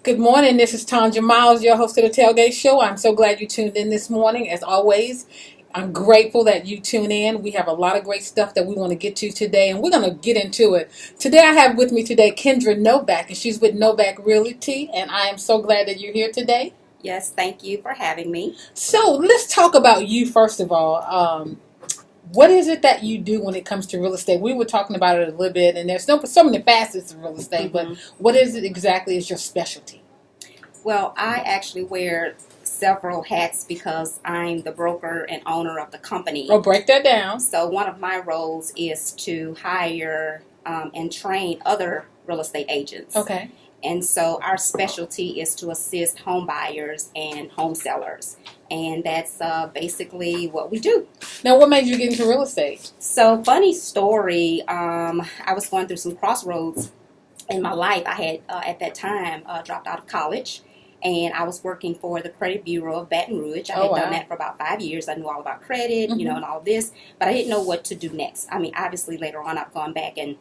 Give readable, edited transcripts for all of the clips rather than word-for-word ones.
Good morning. This is Tanja Miles, your host of the Tailgate Show. I'm so glad you tuned in this morning. As always, I'm grateful that you tune in. We have a lot of great stuff that we want to get to today, and we're going to get into it. Today, I have with me today Kendra Novak, and she's with Novak Realty, and I am so glad that you're here today. Yes, thank you for having me. So let's talk about you first of all. What is it that you do when it comes to real estate? We were talking about it a little bit, and there's so many facets of real estate, but what is it exactly is your specialty? Well, I actually wear several hats because I'm the broker and owner of the company. Oh, break that down. So one of my roles is to hire and train other real estate agents. Okay. And so our specialty is to assist home buyers and home sellers. And that's basically what we do. Now, what made you get into real estate? So, funny story, I was going through some crossroads in my life. I had, at that time, dropped out of college. And I was working for the Credit Bureau of Baton Rouge. I had done that for about 5 years. I knew all about credit, and all this. But I didn't know what to do next. I mean, obviously, later on, I've gone back and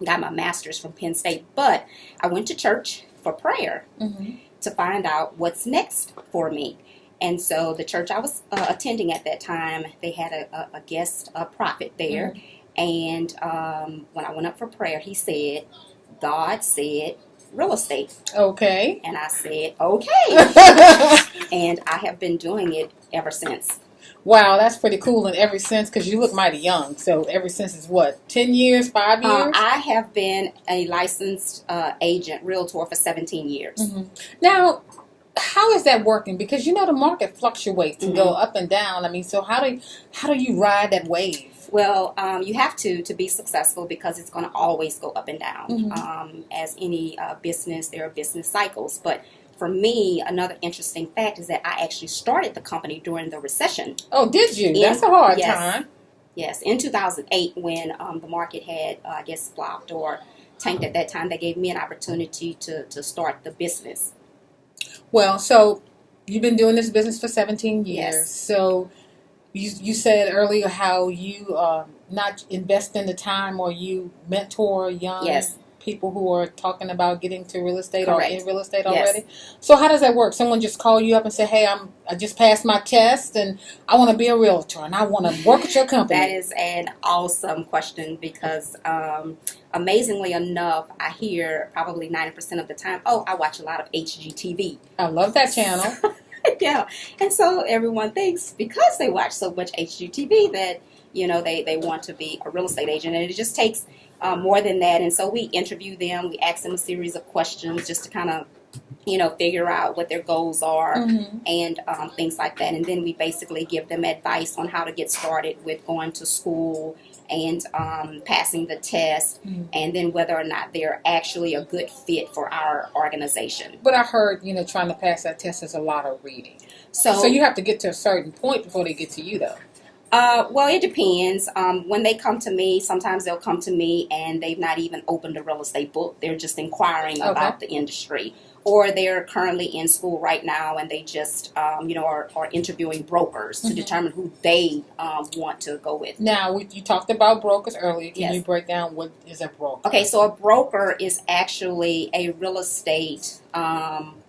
got my master's from Penn State. But I went to church for prayer to find out what's next for me. And so the church I was attending at that time, they had a guest prophet there. And when I went up for prayer, he said, God said, real estate. Okay. And I said, okay. And I have been doing it ever since. Wow, that's pretty cool in every sense because you look mighty young. So every since is what, 10 years, 5 years? I have been a licensed agent, realtor for 17 years. Now, how is that working? Because the market fluctuates and go up and down. I mean, so how do you ride that wave? Well, you have to be successful because it's going to always go up and down. As any business, there are business cycles. But for me, another interesting fact is that I actually started the company during the recession. Oh, did you? That's a hard time. Yes, in 2008 when the market had, I guess, flopped or tanked at that time, they gave me an opportunity to start the business. Well, so you've been doing this business for 17 years. Yes. So you said earlier how you not invest in the time or you mentor young people who are talking about getting to real estate or in real estate already. So how does that work? Someone just call you up and say, hey, I just passed my test and I want to be a realtor and I want to work at your company. That is an awesome question because amazingly enough, I hear probably 90% of the time, oh, I watch a lot of HGTV. I love that channel. Yeah, and so everyone thinks because they watch so much HGTV that, they want to be a real estate agent. And it just takes more than that. And so we interview them. We ask them a series of questions just to kind of, figure out what their goals are and things like that. And then we basically give them advice on how to get started with going to school and passing the test, and then whether or not they're actually a good fit for our organization. But I heard, trying to pass that test is a lot of reading. So you have to get to a certain point before they get to you, though. Well, it depends. When they come to me, sometimes they'll come to me and they've not even opened a real estate book. They're just inquiring about the industry. Or they're currently in school right now and they just, are interviewing brokers to determine who they want to go with. Now, you talked about brokers earlier. Can you break down what is a broker? Okay, so a broker is actually a real estate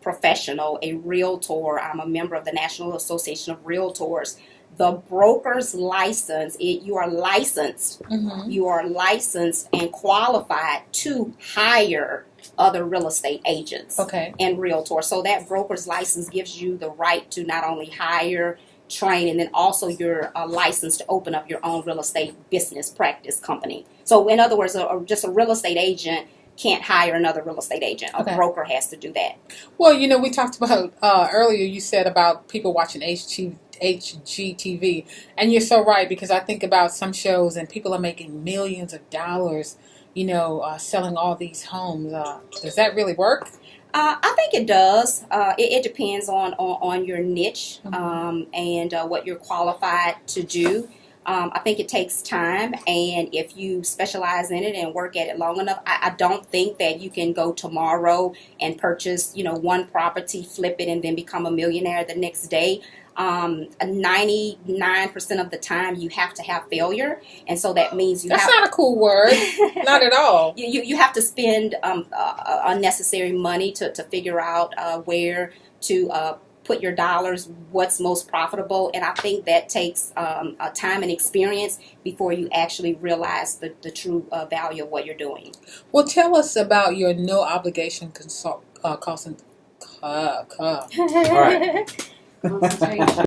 professional, a realtor. I'm a member of the National Association of Realtors. The broker's license, you are licensed. You are licensed and qualified to hire other real estate agents and realtors. So that broker's license gives you the right to not only hire, train, and then also you're licensed to open up your own real estate business practice company. So in other words, just a real estate agent can't hire another real estate agent. A broker has to do that. Well, we talked about earlier, you said about people watching HGTV, and you're so right because I think about some shows and people are making millions of dollars, selling all these homes. Does that really work? I think it does. It depends on your niche and what you're qualified to do. I think it takes time, and if you specialize in it and work at it long enough, I don't think that you can go tomorrow and purchase, one property, flip it, and then become a millionaire the next day. 99% of the time you have to have failure, and so that means That's not a cool word. Not at all. You have to spend unnecessary money to figure out where to put your dollars, what's most profitable, and I think that takes time and experience before you actually realize the true value of what you're doing. Well, tell us about your no obligation consulting. All right.